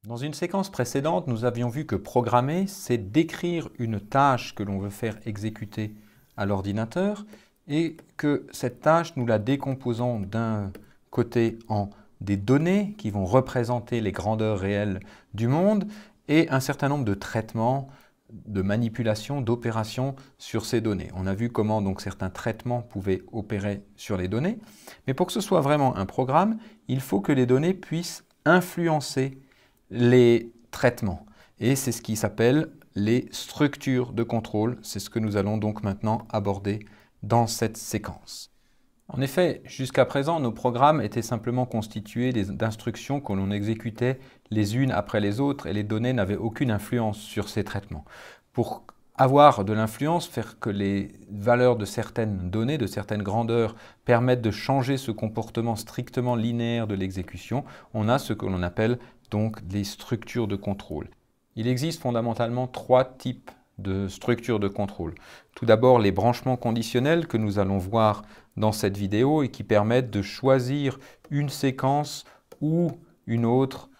Dans une séquence précédente, nous avions vu que programmer, c'est décrire une tâche que l'on veut faire exécuter à l'ordinateur et que cette tâche, nous la décomposons d'un côté en des données qui vont représenter les grandeurs réelles du monde et un certain nombre de traitements, de manipulations, d'opérations sur ces données. On a vu comment donc certains traitements pouvaient opérer sur les données, mais pour que ce soit vraiment un programme, il faut que les données puissent influencer les traitements. Et c'est ce qui s'appelle les structures de contrôle. C'est ce que nous allons donc maintenant aborder dans cette séquence. En effet, jusqu'à présent, nos programmes étaient simplement constitués d'instructions que l'on exécutait les unes après les autres et les données n'avaient aucune influence sur ces traitements. Pour avoir de l'influence, faire que les valeurs de certaines données, de certaines grandeurs, permettent de changer ce comportement strictement linéaire de l'exécution, on a ce que l'on appelle donc les structures de contrôle. Il existe fondamentalement trois types de structures de contrôle. Tout d'abord, les branchements conditionnels que nous allons voir dans cette vidéo et qui permettent de choisir une séquence ou une autre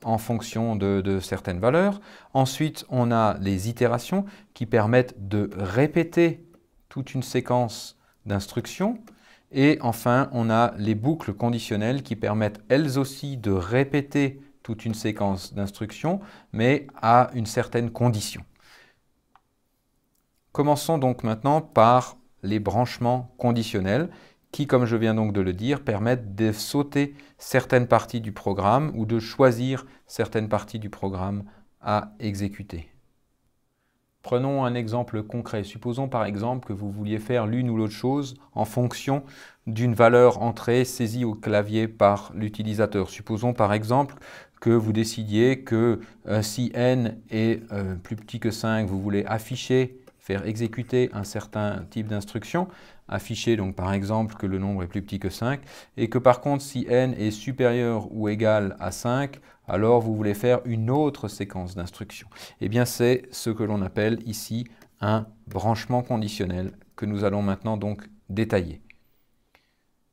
en fonction de certaines valeurs. Ensuite, on a les itérations qui permettent de répéter toute une séquence d'instructions. Et enfin, on a les boucles conditionnelles qui permettent elles aussi de répéter toute une séquence d'instructions, mais à une certaine condition. Commençons donc maintenant par les branchements conditionnels qui, comme je viens donc de le dire, permettent de sauter certaines parties du programme ou de choisir certaines parties du programme à exécuter. Prenons un exemple concret. Supposons par exemple que vous vouliez faire l'une ou l'autre chose en fonction d'une valeur entrée saisie au clavier par l'utilisateur. Supposons par exemple que vous décidiez que si n est plus petit que 5, vous voulez afficher, faire exécuter un certain type d'instruction, afficher donc par exemple que le nombre est plus petit que 5, et que par contre si n est supérieur ou égal à 5, alors vous voulez faire une autre séquence d'instructions. Eh bien c'est ce que l'on appelle ici un branchement conditionnel que nous allons maintenant donc détailler.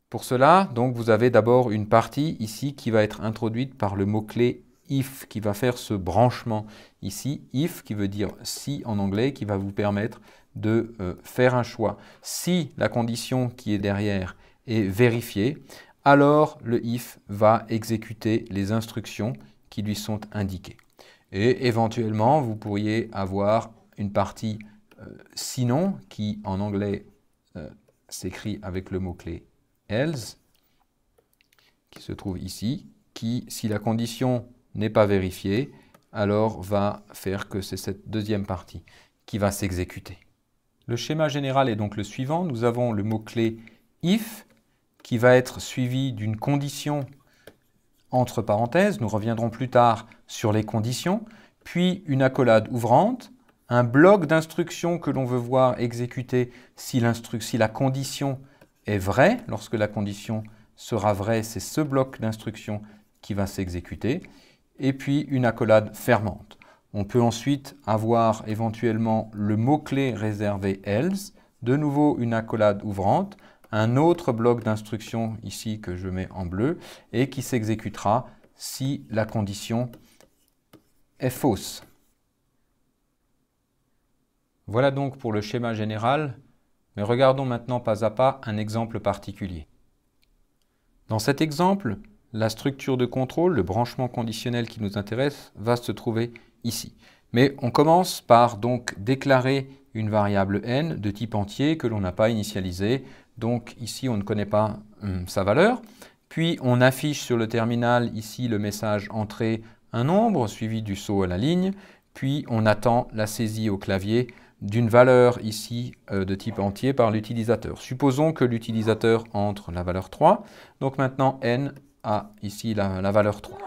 Pour cela, donc, vous avez d'abord une partie ici qui va être introduite par le mot-clé if, qui va faire ce branchement ici, if qui veut dire si en anglais, qui va vous permettre de faire un choix. Si la condition qui est derrière est vérifiée, alors le if va exécuter les instructions qui lui sont indiquées. Et éventuellement, vous pourriez avoir une partie sinon, qui en anglais s'écrit avec le mot-clé else, qui se trouve ici, qui, si la condition n'est pas vérifiée, alors va faire que c'est cette deuxième partie qui va s'exécuter. Le schéma général est donc le suivant. Nous avons le mot-clé if, qui va être suivi d'une condition entre parenthèses. Nous reviendrons plus tard sur les conditions, puis une accolade ouvrante, un bloc d'instructions que l'on veut voir exécuter si la condition est vraie. Lorsque la condition sera vraie, c'est ce bloc d'instructions qui va s'exécuter. Et puis une accolade fermante. On peut ensuite avoir éventuellement le mot-clé réservé else, de nouveau une accolade ouvrante, un autre bloc d'instructions ici que je mets en bleu et qui s'exécutera si la condition est fausse. Voilà donc pour le schéma général, mais regardons maintenant pas à pas un exemple particulier. Dans cet exemple, la structure de contrôle, le branchement conditionnel qui nous intéresse, va se trouver ici. Mais on commence par donc déclarer une variable n de type entier que l'on n'a pas initialisée. Donc ici, on ne connaît pas sa valeur. Puis on affiche sur le terminal ici le message entrée un nombre suivi du saut à la ligne. Puis on attend la saisie au clavier d'une valeur ici de type entier par l'utilisateur. Supposons que l'utilisateur entre la valeur 3. Donc maintenant n a ici la valeur 3.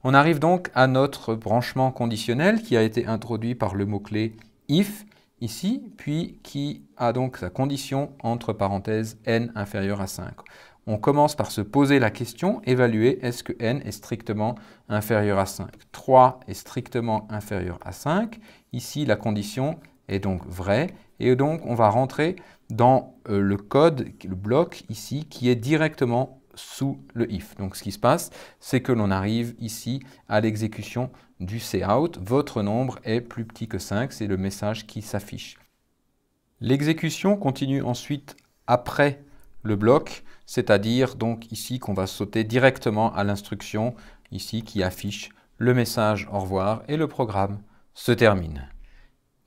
On arrive donc à notre branchement conditionnel qui a été introduit par le mot-clé if ici, puis qui a donc sa condition entre parenthèses n inférieur à 5. On commence par se poser la question, évaluer est-ce que n est strictement inférieur à 5. 3 est strictement inférieur à 5. Ici, la condition est donc vraie et donc on va rentrer dans le code, le bloc ici, qui est directement sous le if. Donc ce qui se passe, c'est que l'on arrive ici à l'exécution du cout. Votre nombre est plus petit que 5, c'est le message qui s'affiche. L'exécution continue ensuite après le bloc, c'est-à-dire donc ici qu'on va sauter directement à l'instruction ici qui affiche le message au revoir et le programme se termine.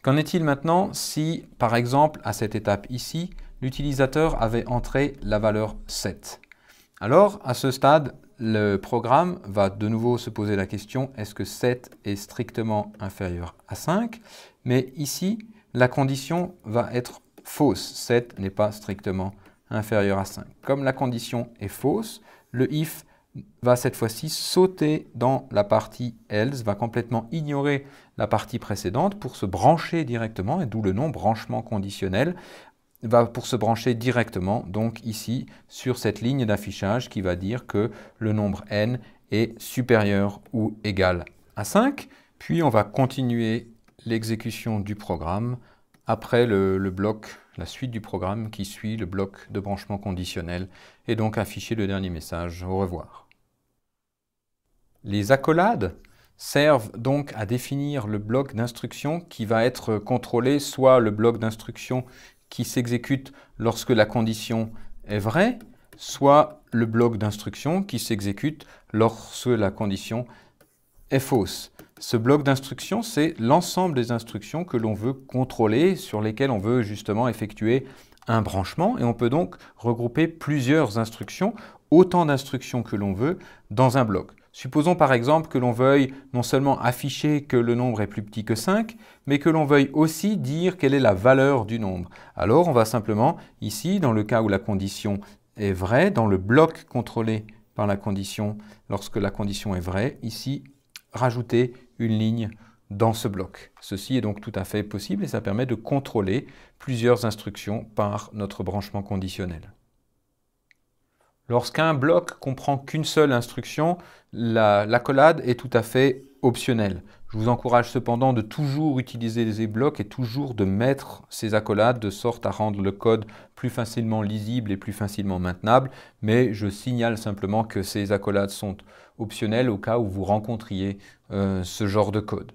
Qu'en est-il maintenant si, par exemple, à cette étape ici, l'utilisateur avait entré la valeur 7? Alors, à ce stade, le programme va de nouveau se poser la question, est-ce que 7 est strictement inférieur à 5? Mais ici, la condition va être fausse. 7 n'est pas strictement inférieur à 5. Comme la condition est fausse, le if va cette fois-ci sauter dans la partie else, va complètement ignorer la partie précédente pour se brancher directement, et d'où le nom branchement conditionnel, va pour se brancher directement, donc ici, sur cette ligne d'affichage qui va dire que le nombre n est supérieur ou égal à 5. Puis on va continuer l'exécution du programme après le bloc, la suite du programme qui suit le bloc de branchement conditionnel, et donc afficher le dernier message au revoir. Les accolades servent donc à définir le bloc d'instruction qui va être contrôlé, soit le bloc d'instruction qui s'exécute lorsque la condition est vraie, soit le bloc d'instruction qui s'exécute lorsque la condition est fausse. Ce bloc d'instruction, c'est l'ensemble des instructions que l'on veut contrôler, sur lesquelles on veut justement effectuer un branchement, et on peut donc regrouper plusieurs instructions, autant d'instructions que l'on veut, dans un bloc. Supposons par exemple que l'on veuille non seulement afficher que le nombre est plus petit que 5, mais que l'on veuille aussi dire quelle est la valeur du nombre. Alors on va simplement, ici, dans le cas où la condition est vraie, dans le bloc contrôlé par la condition, lorsque la condition est vraie, ici, rajouter une ligne dans ce bloc. Ceci est donc tout à fait possible et ça permet de contrôler plusieurs instructions par notre branchement conditionnel. Lorsqu'un bloc comprend qu'une seule instruction, l'accolade est tout à fait optionnelle. Je vous encourage cependant de toujours utiliser des blocs et toujours de mettre ces accolades de sorte à rendre le code plus facilement lisible et plus facilement maintenable, mais je signale simplement que ces accolades sont optionnelles au cas où vous rencontriez ce genre de code.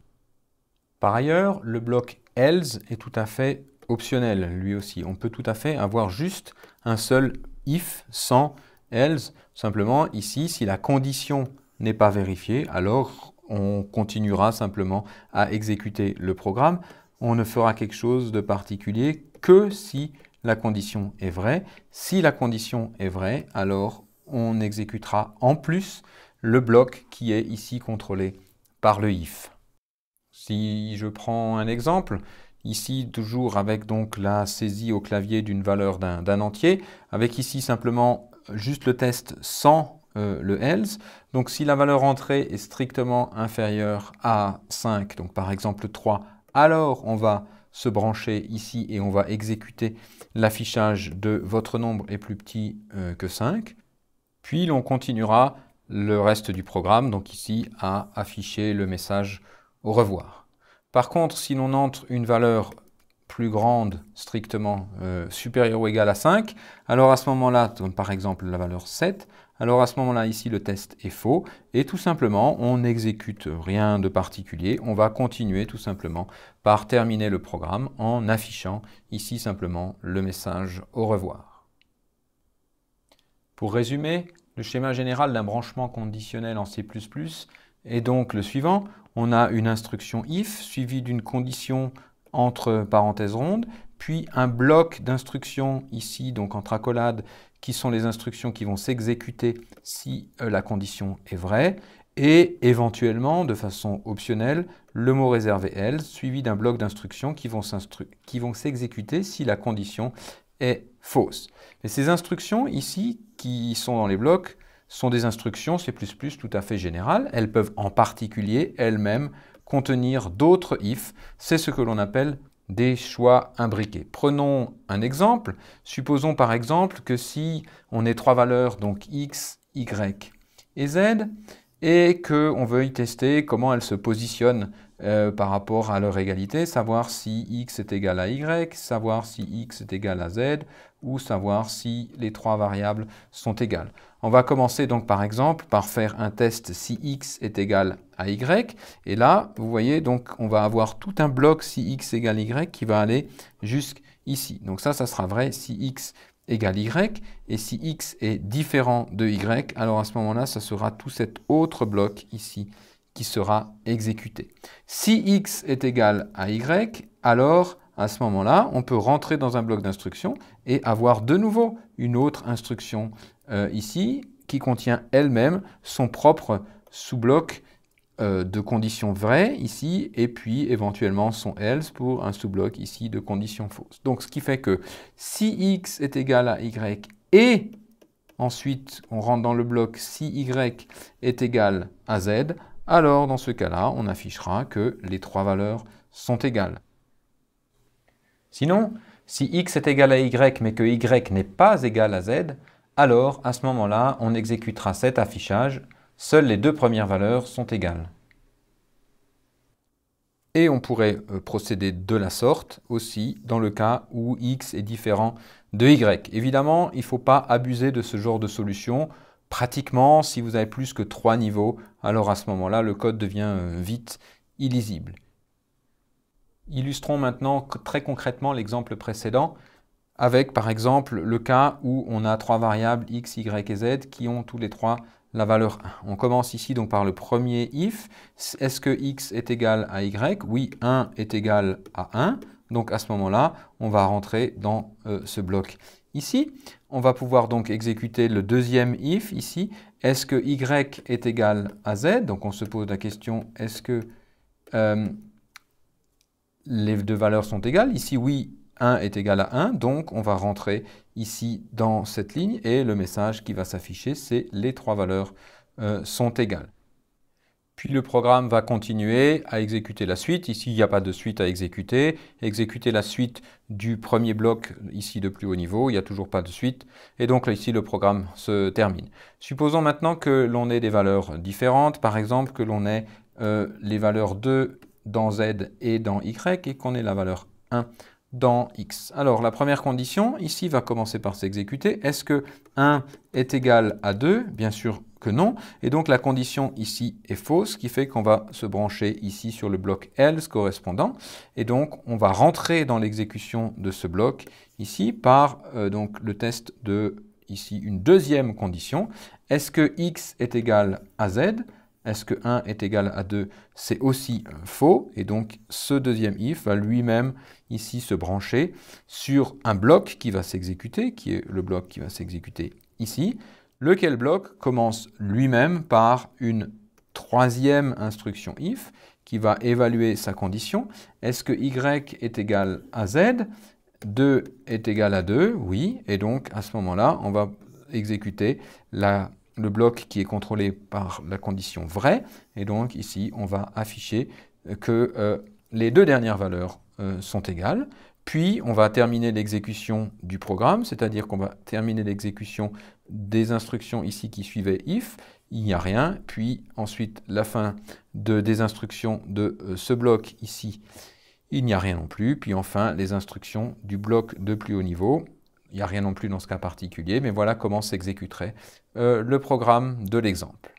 Par ailleurs, le bloc else est tout à fait optionnel, lui aussi. On peut tout à fait avoir juste un seul if sans else. Simplement, ici, si la condition n'est pas vérifiée, alors on continuera simplement à exécuter le programme. On ne fera quelque chose de particulier que si la condition est vraie. Si la condition est vraie, alors on exécutera en plus le bloc qui est ici contrôlé par le if. Si je prends un exemple, ici toujours avec donc la saisie au clavier d'une valeur d'un entier, avec ici simplement juste le test sans le else. Donc si la valeur entrée est strictement inférieure à 5, donc par exemple 3, alors on va se brancher ici et on va exécuter l'affichage de votre nombre est plus petit que 5. Puis l'on continuera le reste du programme, donc ici à afficher le message au revoir. Par contre, si l'on entre une valeur plus grande, strictement supérieure ou égale à 5, alors à ce moment-là, par exemple la valeur 7, alors à ce moment-là, ici, le test est faux, et tout simplement, on n'exécute rien de particulier, on va continuer tout simplement par terminer le programme en affichant ici simplement le message au revoir. Pour résumer, le schéma général d'un branchement conditionnel en C++ est donc le suivant. On a une instruction if suivie d'une condition entre parenthèses rondes, puis un bloc d'instructions ici, donc entre accolades, qui sont les instructions qui vont s'exécuter si la condition est vraie, et éventuellement, de façon optionnelle, le mot réservé else, suivi d'un bloc d'instructions qui vont s'exécuter si la condition est fausse. Et ces instructions ici, qui sont dans les blocs, sont des instructions C++ tout à fait générales. Elles peuvent en particulier elles-mêmes contenir d'autres if. C'est ce que l'on appelle des choix imbriqués. Prenons un exemple. Supposons par exemple que si on ait trois valeurs, donc x, y et z, et qu'on veuille tester comment elles se positionnent par rapport à leur égalité, savoir si x est égal à y, savoir si x est égal à z, ou savoir si les trois variables sont égales. On va commencer donc par exemple par faire un test si x est égal à y, et là, vous voyez, donc on va avoir tout un bloc si x égale y qui va aller jusqu'ici. Donc ça sera vrai si x égale y, et si x est différent de y, alors à ce moment-là, ça sera tout cet autre bloc ici qui sera exécuté. Si x est égal à y, alors à ce moment-là, on peut rentrer dans un bloc d'instruction et avoir de nouveau une autre instruction ici qui contient elle-même son propre sous-bloc de conditions vraies ici, et puis éventuellement son else pour un sous-bloc ici de conditions fausses. Donc ce qui fait que si x est égal à y et ensuite on rentre dans le bloc si y est égal à z, alors dans ce cas-là, on affichera que les trois valeurs sont égales. Sinon, si x est égal à y mais que y n'est pas égal à z, alors à ce moment-là, on exécutera cet affichage. Seules les deux premières valeurs sont égales. Et on pourrait procéder de la sorte aussi dans le cas où x est différent de y. Évidemment, il ne faut pas abuser de ce genre de solution. Pratiquement, si vous avez plus que 3 niveaux, alors à ce moment-là, le code devient vite illisible. Illustrons maintenant très concrètement l'exemple précédent avec par exemple le cas où on a trois variables x, y et z qui ont tous les trois la valeur 1. On commence ici donc par le premier if. Est-ce que x est égal à y? Oui, 1 est égal à 1. Donc à ce moment-là, on va rentrer dans ce bloc ici. On va pouvoir donc exécuter le deuxième if ici. Est-ce que y est égal à z? Donc on se pose la question, est-ce que les deux valeurs sont égales? Ici, oui, 1 est égal à 1, donc on va rentrer ici dans cette ligne et le message qui va s'afficher, c'est les trois valeurs sont égales. Puis le programme va continuer à exécuter la suite. Ici, il n'y a pas de suite à exécuter. Exécuter la suite du premier bloc, ici de plus haut niveau, il n'y a toujours pas de suite. Et donc là, ici, le programme se termine. Supposons maintenant que l'on ait des valeurs différentes. Par exemple, que l'on ait les valeurs 2 dans z et dans y et qu'on ait la valeur 1 dans x. Alors, la première condition, ici, va commencer par s'exécuter. Est-ce que 1 est égal à 2? Bien sûr que non. Et donc, la condition ici est fausse, ce qui fait qu'on va se brancher ici sur le bloc else correspondant. Et donc, on va rentrer dans l'exécution de ce bloc ici par donc, le test de ici une deuxième condition. Est-ce que x est égal à z? Est-ce que 1 est égal à 2? C'est aussi faux. Et donc, ce deuxième if va lui-même ici se brancher sur un bloc qui va s'exécuter, qui est le bloc qui va s'exécuter ici, lequel bloc commence lui-même par une troisième instruction if qui va évaluer sa condition. Est-ce que y est égal à z? 2 est égal à 2, oui. Et donc, à ce moment-là, on va exécuter le bloc qui est contrôlé par la condition vraie. Et donc, ici, on va afficher que les deux dernières valeurs sont égales. Puis, on va terminer l'exécution du programme, c'est-à-dire qu'on va terminer l'exécution des instructions ici qui suivaient if, il n'y a rien. Puis, ensuite, la fin des instructions de ce bloc ici, il n'y a rien non plus. Puis, enfin, les instructions du bloc de plus haut niveau, il n'y a rien non plus dans ce cas particulier. Mais voilà comment s'exécuterait le programme de l'exemple.